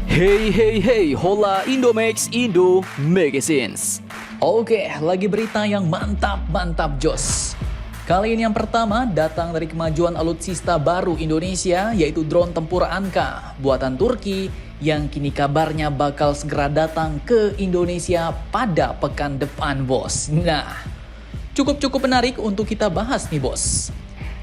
Hey hey hey, hola Indomax Indo Magazines. Oke, lagi berita yang mantap jos. Kali ini yang pertama datang dari kemajuan alutsista baru Indonesia, yaitu drone tempur Anka buatan Turki yang kini kabarnya bakal segera datang ke Indonesia pada pekan depan, bos. Nah, cukup menarik untuk kita bahas nih, bos.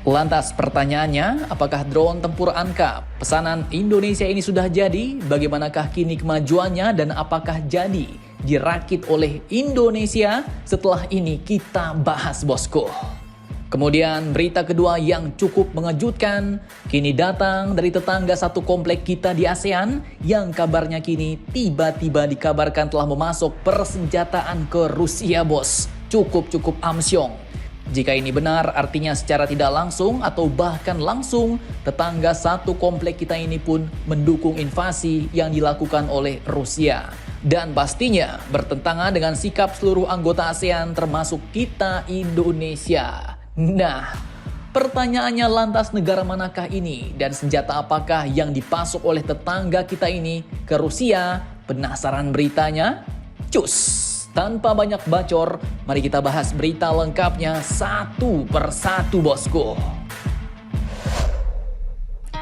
Lantas pertanyaannya, apakah drone tempur Anka pesanan Indonesia ini sudah jadi? Bagaimanakah kini kemajuannya dan apakah jadi dirakit oleh Indonesia? Setelah ini kita bahas, bosku. Kemudian berita kedua yang cukup mengejutkan, kini datang dari tetangga satu komplek kita di ASEAN yang kabarnya kini tiba-tiba dikabarkan telah memasok persenjataan ke Rusia, bos. Cukup amsyong. Jika ini benar, artinya secara tidak langsung atau bahkan langsung, tetangga satu komplek kita ini pun mendukung invasi yang dilakukan oleh Rusia. Dan pastinya bertentangan dengan sikap seluruh anggota ASEAN termasuk kita Indonesia. Nah, pertanyaannya lantas negara manakah ini dan senjata apakah yang dipasok oleh tetangga kita ini ke Rusia? Penasaran beritanya? Cus! Tanpa banyak bacor, mari kita bahas berita lengkapnya satu persatu, bosku.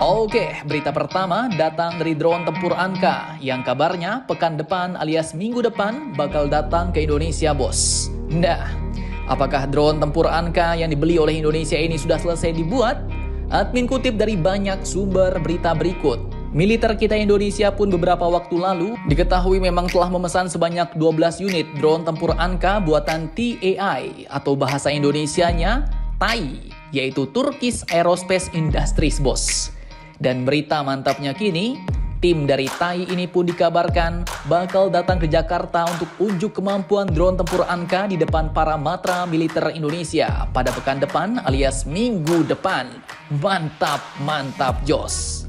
Oke, berita pertama datang dari drone tempur Anka yang kabarnya pekan depan alias minggu depan bakal datang ke Indonesia, bos. Nah, apakah drone tempur Anka yang dibeli oleh Indonesia ini sudah selesai dibuat? Admin kutip dari banyak sumber berita berikut. Militer kita Indonesia pun beberapa waktu lalu diketahui memang telah memesan sebanyak 12 unit drone tempur Anka buatan TAI atau bahasa Indonesianya TAI, yaitu Turkish Aerospace Industries, bos. Dan berita mantapnya kini, tim dari TAI ini pun dikabarkan bakal datang ke Jakarta untuk unjuk kemampuan drone tempur Anka di depan para matra militer Indonesia pada pekan depan alias minggu depan. Mantap jos.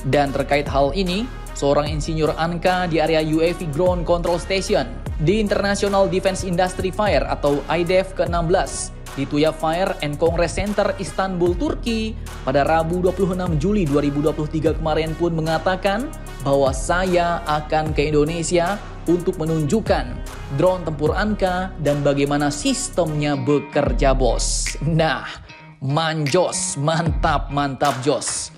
Dan terkait hal ini, seorang insinyur Anka di area UAV Ground Control Station di International Defense Industry Fair atau IDEF ke-16 di Tuya Fire and Congress Center Istanbul, Turki pada Rabu 26 Juli 2023 kemarin pun mengatakan bahwa saya akan ke Indonesia untuk menunjukkan drone tempur Anka dan bagaimana sistemnya bekerja, bos. Nah, manjos, mantap jos.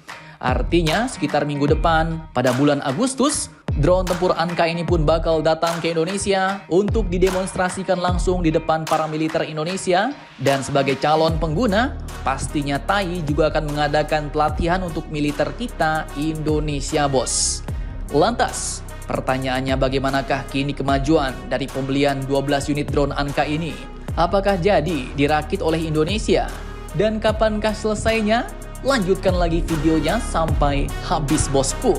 Artinya sekitar minggu depan pada bulan Agustus, drone tempur Anka ini pun bakal datang ke Indonesia untuk didemonstrasikan langsung di depan para militer Indonesia. Dan sebagai calon pengguna, pastinya TAI juga akan mengadakan pelatihan untuk militer kita Indonesia, bos. Lantas, pertanyaannya bagaimanakah kini kemajuan dari pembelian 12 unit drone Anka ini? Apakah jadi dirakit oleh Indonesia? Dan kapankah selesainya? Lanjutkan lagi videonya sampai habis, bosku.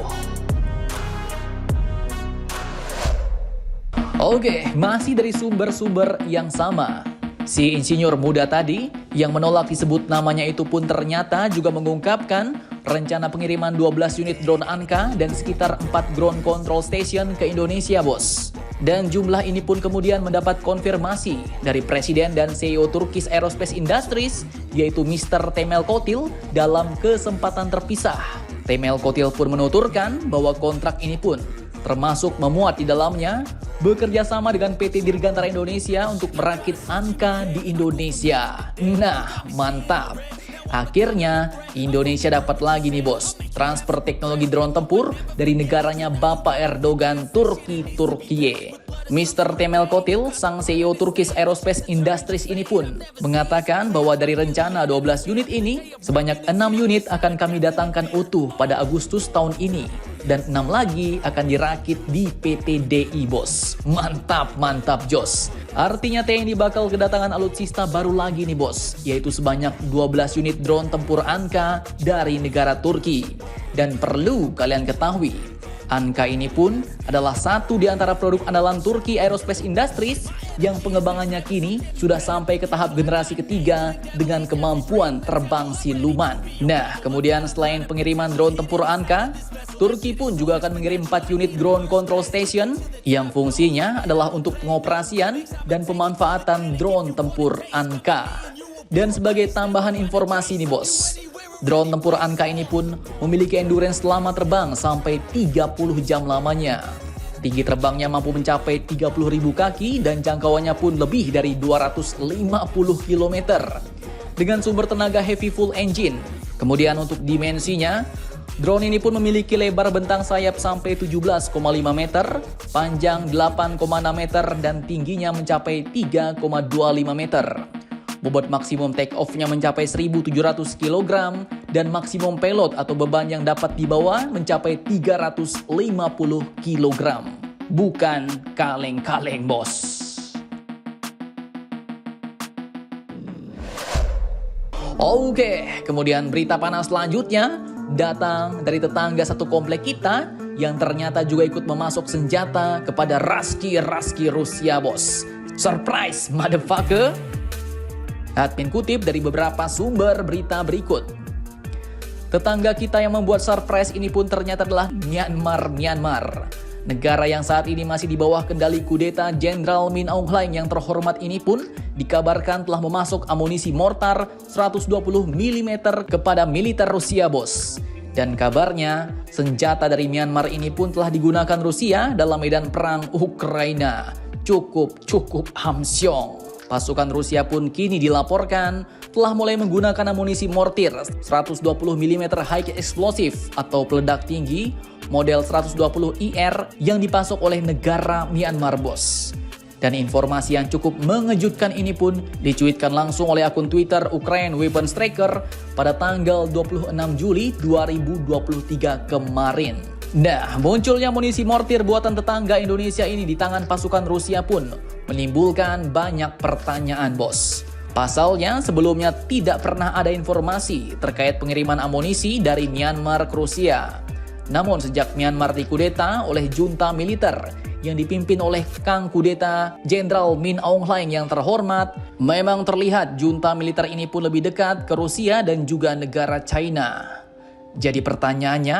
Oke, masih dari sumber-sumber yang sama. Si insinyur muda tadi yang menolak disebut namanya itu pun ternyata juga mengungkapkan rencana pengiriman 12 unit drone Anka dan sekitar 4 ground control station ke Indonesia, bos. Dan jumlah ini pun kemudian mendapat konfirmasi dari Presiden dan CEO Turkish Aerospace Industries, yaitu Mr. Temel Kotil dalam kesempatan terpisah. Temel Kotil pun menuturkan bahwa kontrak ini pun termasuk memuat di dalamnya bekerja sama dengan PT Dirgantara Indonesia untuk merakit Anka di Indonesia. Nah, mantap. Akhirnya Indonesia dapat lagi nih, bos, transfer teknologi drone tempur dari negaranya Bapak Erdogan, Turki. Mr. Temel Kotil, sang CEO Turkish Aerospace Industries ini pun mengatakan bahwa dari rencana 12 unit ini, sebanyak 6 unit akan kami datangkan utuh pada Agustus tahun ini. Dan 6 lagi akan dirakit di PT DI, bos. Mantap jos. Artinya TNI bakal kedatangan alutsista baru lagi nih, bos, yaitu sebanyak 12 unit drone tempur Anka dari negara Turki. Dan perlu kalian ketahui, Anka ini pun adalah satu di antara produk andalan Turki Aerospace Industries yang pengembangannya kini sudah sampai ke tahap generasi ketiga dengan kemampuan terbang siluman. Nah, kemudian selain pengiriman drone tempur Anka, Turki pun juga akan mengirim 4 unit ground control station yang fungsinya adalah untuk pengoperasian dan pemanfaatan drone tempur Anka. Dan sebagai tambahan informasi nih, bos, Drone tempur Anka ini pun memiliki endurance lama terbang sampai 30 jam lamanya. Tinggi terbangnya mampu mencapai 30.000 kaki dan jangkauannya pun lebih dari 250 km. Dengan sumber tenaga heavy full engine. Kemudian untuk dimensinya, drone ini pun memiliki lebar bentang sayap sampai 17,5 meter, panjang 8,6 meter, dan tingginya mencapai 3,25 meter. Bobot maksimum take off-nya mencapai 1.700 kg, dan maksimum payload atau beban yang dapat dibawa mencapai 350 kg. Bukan kaleng-kaleng, bos. Oke, kemudian berita panas selanjutnya datang dari tetangga satu komplek kita yang ternyata juga ikut memasok senjata kepada Raski Rusia, bos. Surprise, motherfucker! Admin kutip dari beberapa sumber berita berikut. Tetangga kita yang membuat surprise ini pun ternyata adalah Myanmar. Negara yang saat ini masih di bawah kendali kudeta Jenderal Min Aung Hlaing yang terhormat ini pun dikabarkan telah memasok amunisi mortar 120 mm kepada militer Rusia, bos. Dan kabarnya senjata dari Myanmar ini pun telah digunakan Rusia dalam medan perang Ukraina. Cukup hamsyong. Pasukan Rusia pun kini dilaporkan telah mulai menggunakan amunisi mortir 120 mm high explosive atau peledak tinggi model 120 IR yang dipasok oleh negara Myanmar, bos. Dan informasi yang cukup mengejutkan ini pun dicuitkan langsung oleh akun Twitter Ukraine Weapons Tracker pada tanggal 26 Juli 2023 kemarin. Nah, munculnya amunisi mortir buatan tetangga Indonesia ini di tangan pasukan Rusia pun menimbulkan banyak pertanyaan, bos. Pasalnya, sebelumnya tidak pernah ada informasi terkait pengiriman amunisi dari Myanmar ke Rusia. Namun, sejak Myanmar dikudeta oleh junta militer yang dipimpin oleh Kang Kudeta Jenderal Min Aung Hlaing yang terhormat, memang terlihat junta militer ini pun lebih dekat ke Rusia dan juga negara China. Jadi pertanyaannya,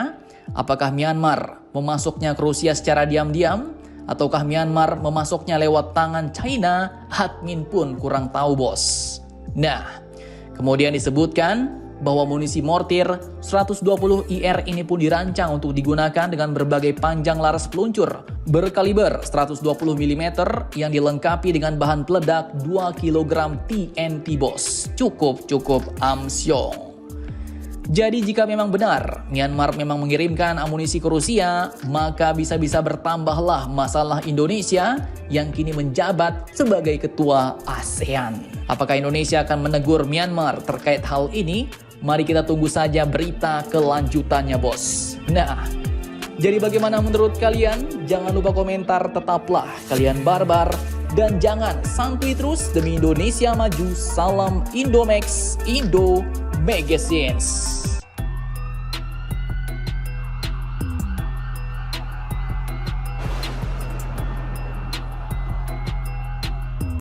apakah Myanmar memasuknya ke Rusia secara diam-diam? Ataukah Myanmar memasuknya lewat tangan China? Admin pun kurang tahu, bos. Nah, kemudian disebutkan bahwa amunisi mortir 120 IR ini pun dirancang untuk digunakan dengan berbagai panjang laras peluncur berkaliber 120 mm yang dilengkapi dengan bahan peledak 2 kg TNT, bos. Cukup amsyong. Jadi jika memang benar Myanmar memang mengirimkan amunisi ke Rusia, maka bisa-bisa bertambahlah masalah Indonesia yang kini menjabat sebagai ketua ASEAN. Apakah Indonesia akan menegur Myanmar terkait hal ini? Mari kita tunggu saja berita kelanjutannya, bos. Nah, jadi bagaimana menurut kalian? Jangan lupa komentar, tetaplah kalian barbar. Dan jangan santuy terus demi Indonesia maju. Salam Indomax, Indo Magazines.